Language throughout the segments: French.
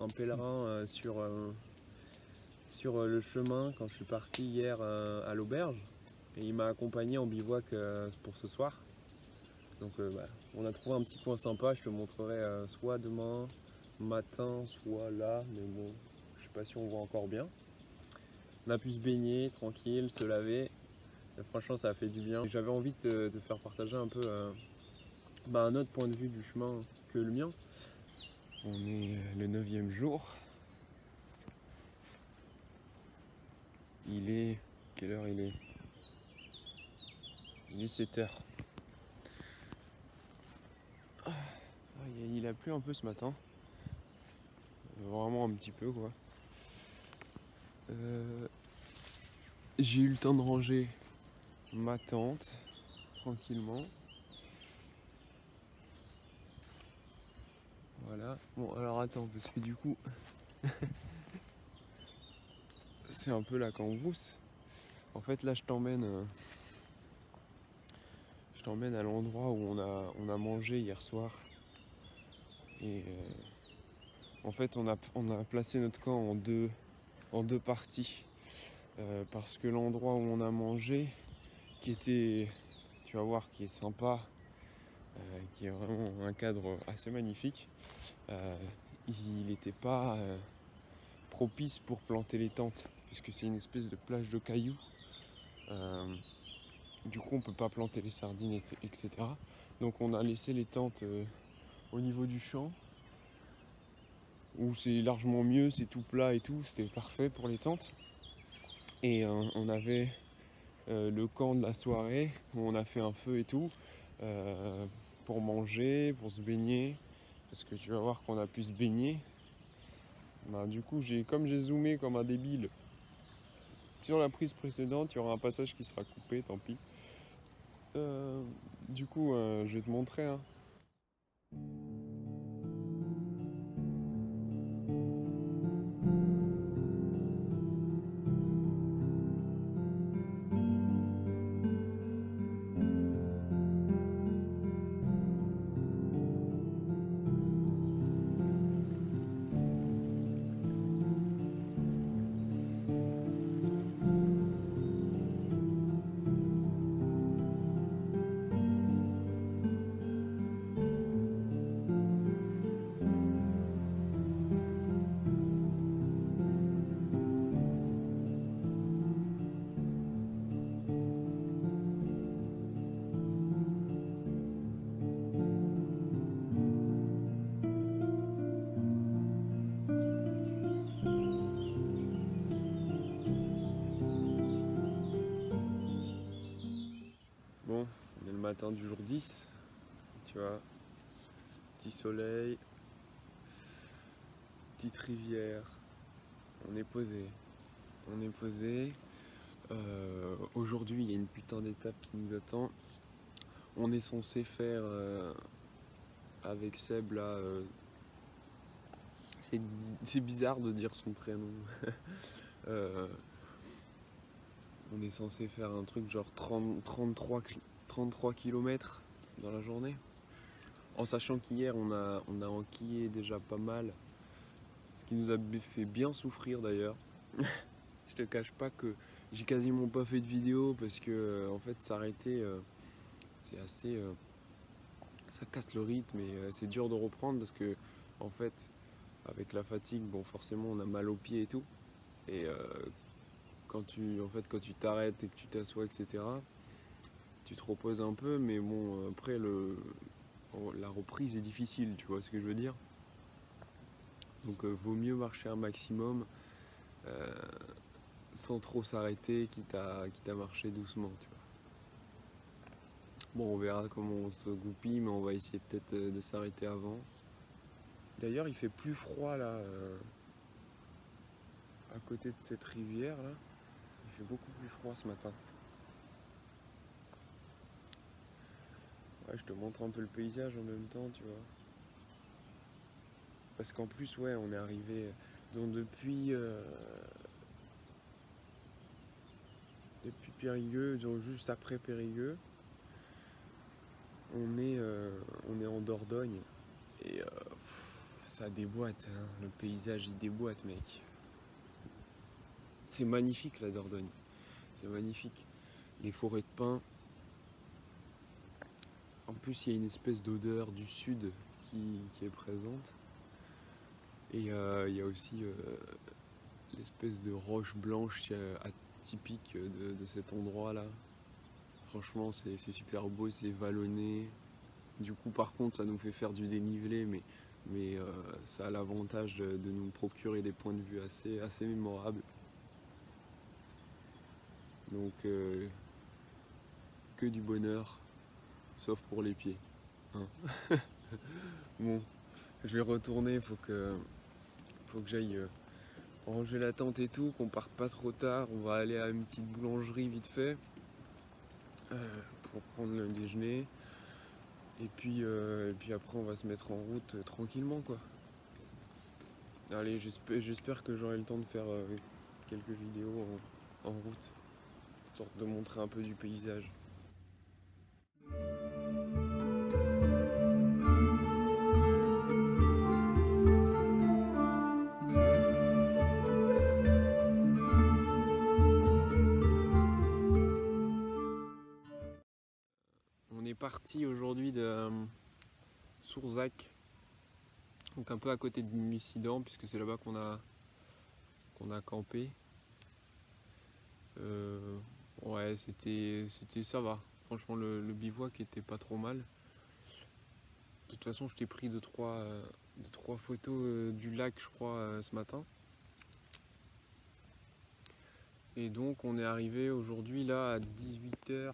un pèlerin sur le chemin quand je suis parti hier à l'auberge. Et il m'a accompagné en bivouac pour ce soir. Donc on a trouvé un petit coin sympa, je te montrerai soit demain matin, soit là, mais bon, je sais pas si on voit encore bien. On a pu se baigner tranquille, se laver. Et franchement, ça a fait du bien. J'avais envie de te faire partager un peu un autre point de vue du chemin que le mien. On est le 9e jour. Il est... Quelle heure il est? Il est 7h. Il a plu un peu ce matin. Vraiment un petit peu quoi. J'ai eu le temps de ranger ma tente tranquillement. Voilà. Bon alors attends parce que du coup c'est un peu la cambrousse. En fait là je t'emmène à l'endroit où on a mangé hier soir. Et en fait on a placé notre camp en deux parties. Parce que l'endroit où on a mangé, qui était, tu vas voir, qui est sympa, qui est vraiment un cadre assez magnifique, il n'était pas propice pour planter les tentes, puisque c'est une espèce de plage de cailloux. Du coup on peut pas planter les sardines, etc. Donc on a laissé les tentes au niveau du champ, où c'est largement mieux, c'est tout plat et tout, c'était parfait pour les tentes. Et on avait le camp de la soirée, où on a fait un feu et tout, pour manger, pour se baigner, parce que tu vas voir qu'on a pu se baigner. Du coup comme j'ai zoomé comme un débile sur la prise précédente, il y aura un passage qui sera coupé, tant pis. Du coup je vais te montrer hein. Bon, on est le matin du jour 10, tu vois, petit soleil, petite rivière, on est posé. Aujourd'hui, il y a une putain d'étape qui nous attend. On est censé faire avec Seb là. C'est bizarre de dire son prénom. On est censé faire un truc genre 33 km dans la journée. En sachant qu'hier on a enquillé déjà pas mal. Ce qui nous a fait bien souffrir d'ailleurs. Je te cache pas que j'ai quasiment pas fait de vidéo parce que en fait s'arrêter c'est assez. Ça casse le rythme et c'est dur de reprendre parce que en fait avec la fatigue, bon forcément on a mal aux pieds et tout. Et quand tu t'arrêtes et que tu t'assois, etc., tu te reposes un peu, mais bon après la reprise est difficile, tu vois ce que je veux dire. Donc vaut mieux marcher un maximum sans trop s'arrêter, quitte à marcher doucement, tu vois. Bon, on verra comment on se goupille, mais on va essayer peut-être de s'arrêter avant. D'ailleurs, il fait plus froid là, à côté de cette rivière là. Il fait beaucoup plus froid ce matin. Ouais, je te montre un peu le paysage en même temps, tu vois. Parce qu'en plus, ouais, on est arrivé donc depuis Périgueux, donc juste après Périgueux, on est en Dordogne et Ça déboîte, hein. Le paysage il déboîte, mec. C'est magnifique la Dordogne, c'est magnifique. Les forêts de pins. En plus il y a une espèce d'odeur du sud qui est présente. Et il y a aussi l'espèce de roche blanche atypique de cet endroit là. Franchement c'est super beau, c'est vallonné. Du coup par contre ça nous fait faire du dénivelé, mais ça a l'avantage de nous procurer des points de vue assez mémorables. Donc que du bonheur, sauf pour les pieds. Hein. Bon, je vais retourner, faut que j'aille ranger la tente et tout, qu'on parte pas trop tard. On va aller à une petite boulangerie vite fait pour prendre le déjeuner. Et puis après on va se mettre en route tranquillement quoi. Allez, j'espère que j'aurai le temps de faire quelques vidéos en route, histoire de montrer un peu du paysage. On est parti aujourd'hui de Sourzac, donc un peu à côté de Mussidan, puisque c'est là-bas qu'on a campé. Ouais, c'était ça va. Franchement, le bivouac était pas trop mal. De toute façon, je t'ai pris deux trois photos du lac, je crois, ce matin. Et donc, on est arrivé aujourd'hui là à 18h.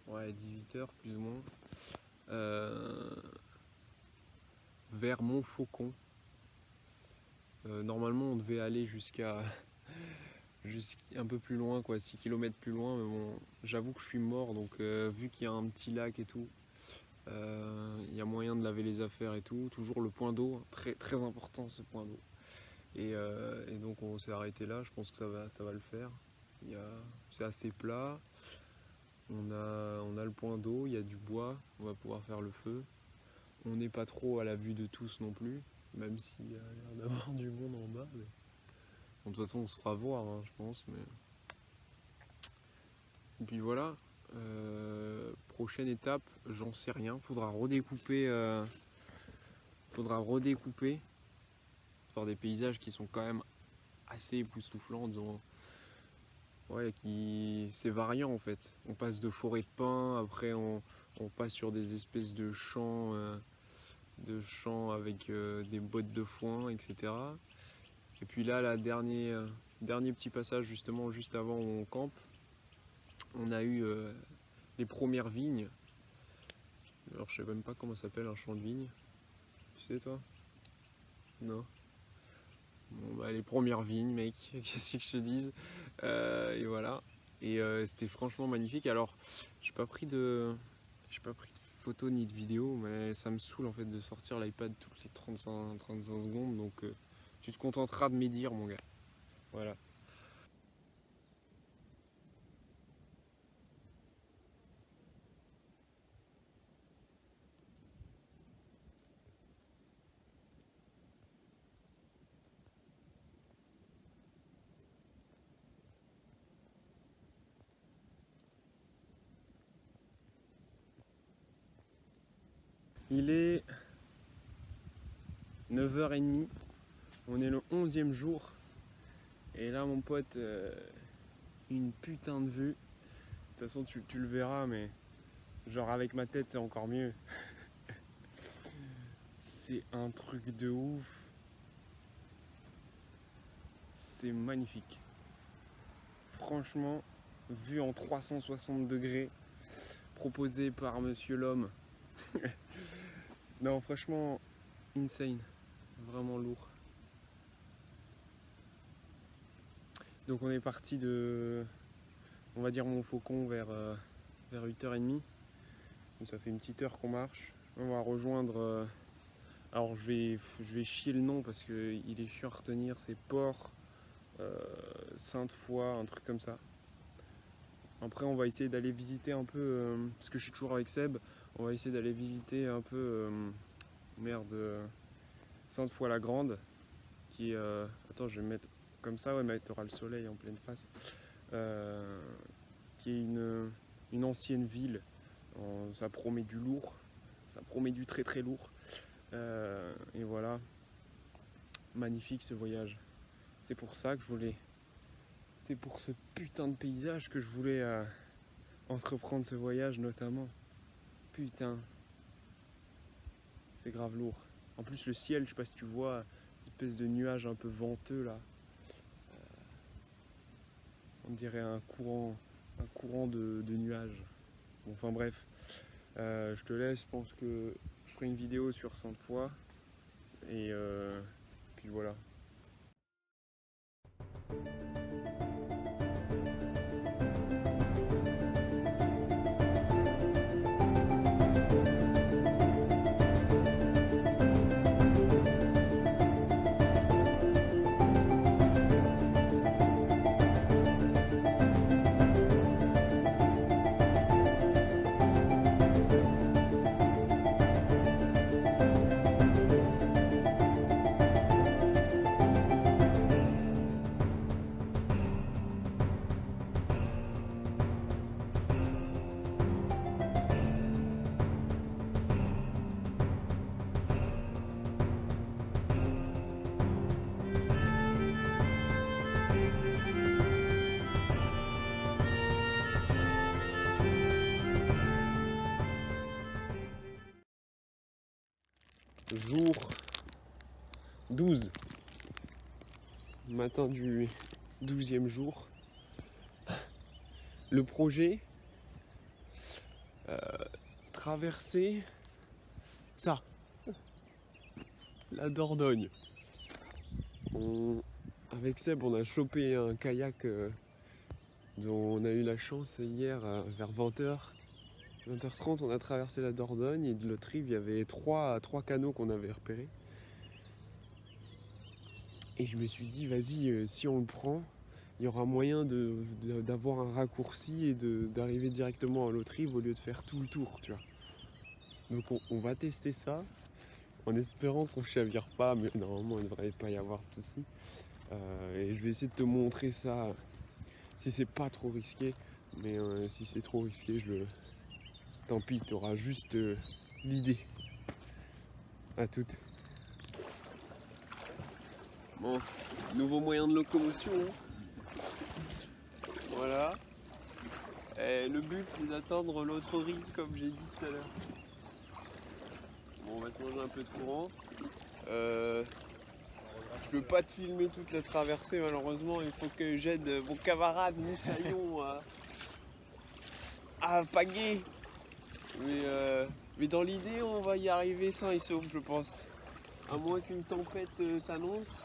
Ouais, 18h plus ou moins. Vers Montfaucon. Normalement, on devait aller jusqu'à un peu plus loin, quoi, 6 km plus loin, mais bon, j'avoue que je suis mort, donc vu qu'il y a un petit lac et tout, il y a moyen de laver les affaires et tout. Toujours le point d'eau, très, très important ce point d'eau. Et donc on s'est arrêté là, je pense que ça va le faire. C'est assez plat, on a le point d'eau, il y a du bois, on va pouvoir faire le feu. On n'est pas trop à la vue de tous non plus, même s'il y a l'air d'avoir du monde en bas. Mais... Bon, de toute façon on se fera voir, hein, je pense. Mais... Et puis voilà, prochaine étape, j'en sais rien, faudra redécouper, faire des paysages qui sont quand même assez époustouflants, disons. Ouais, c'est variant en fait. On passe de forêt de pins, après on passe sur des espèces de champs avec des bottes de foin, etc. Et puis là, dernier petit passage justement, juste avant où on campe, on a eu les premières vignes. Alors je sais même pas comment ça s'appelle un champ de vignes. Tu sais toi? Non? Bon bah les premières vignes mec, qu'est-ce que je te dise? Et voilà. Et c'était franchement magnifique. Alors j'ai pas pris de photos ni de vidéos, mais ça me saoule en fait de sortir l'iPad toutes les 35 secondes, donc tu te contenteras de médire mon gars. Voilà. Il est 9h30, on est le 11e jour, et là mon pote, une putain de vue. De toute façon tu le verras, mais genre avec ma tête c'est encore mieux. C'est un truc de ouf. C'est magnifique. Franchement, vue en 360 degrés, proposé par Monsieur l'Homme. Non, franchement, insane. Vraiment lourd. Donc on est parti de, on va dire Montfaucon vers 8h30. Donc ça fait une petite heure qu'on marche. On va rejoindre... alors je vais chier le nom parce qu'il est chiant à retenir. C'est Port Sainte-Foy, un truc comme ça. Après on va essayer d'aller visiter un peu, parce que je suis toujours avec Seb, on va essayer d'aller visiter un peu, merde, Sainte-Foy-la-Grande, qui est... attends, je vais me mettre comme ça, ouais, mais tu auras le soleil en pleine face. Qui est une ancienne ville. Ça promet du lourd, ça promet du très très lourd. Et voilà, magnifique ce voyage. C'est pour ça que je voulais... C'est pour ce putain de paysage que je voulais entreprendre ce voyage notamment. Putain, c'est grave lourd. En plus le ciel, je sais pas si tu vois, une espèce de nuage un peu venteux là. On dirait un courant de nuages. Bon, enfin bref, je te laisse, je pense que je ferai une vidéo sur Sainte-Foy. Et puis voilà. Jour 12, matin du 12e jour. Le projet, traverser ça, la Dordogne. Avec Seb, on a chopé un kayak dont on a eu la chance hier vers 20h. 20h30, on a traversé la Dordogne et de l'autre rive, il y avait trois canaux qu'on avait repérés. Et je me suis dit, vas-y, si on le prend, il y aura moyen d'avoir un raccourci et d'arriver directement à l'autre rive au lieu de faire tout le tour, tu vois. Donc on va tester ça, en espérant qu'on ne chavire pas, mais normalement il ne devrait pas y avoir de soucis. Et je vais essayer de te montrer ça, si c'est pas trop risqué, mais si c'est trop risqué, tant pis, tu auras juste l'idée. À toutes. Bon, nouveau moyen de locomotion. Voilà. Et le but c'est d'attendre l'autre rive comme j'ai dit tout à l'heure. Bon, on va se manger un peu de courant. Je peux pas te filmer toute la traversée malheureusement, il faut que j'aide mon camarade Moussaillon à pagayer. Mais dans l'idée, on va y arriver sain et sauf, je pense. À moins qu'une tempête s'annonce.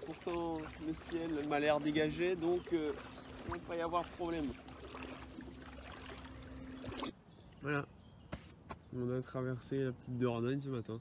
Pourtant, le ciel m'a l'air dégagé, donc il ne va pas y avoir de problème. Voilà. On a traversé la petite Dordogne ce matin.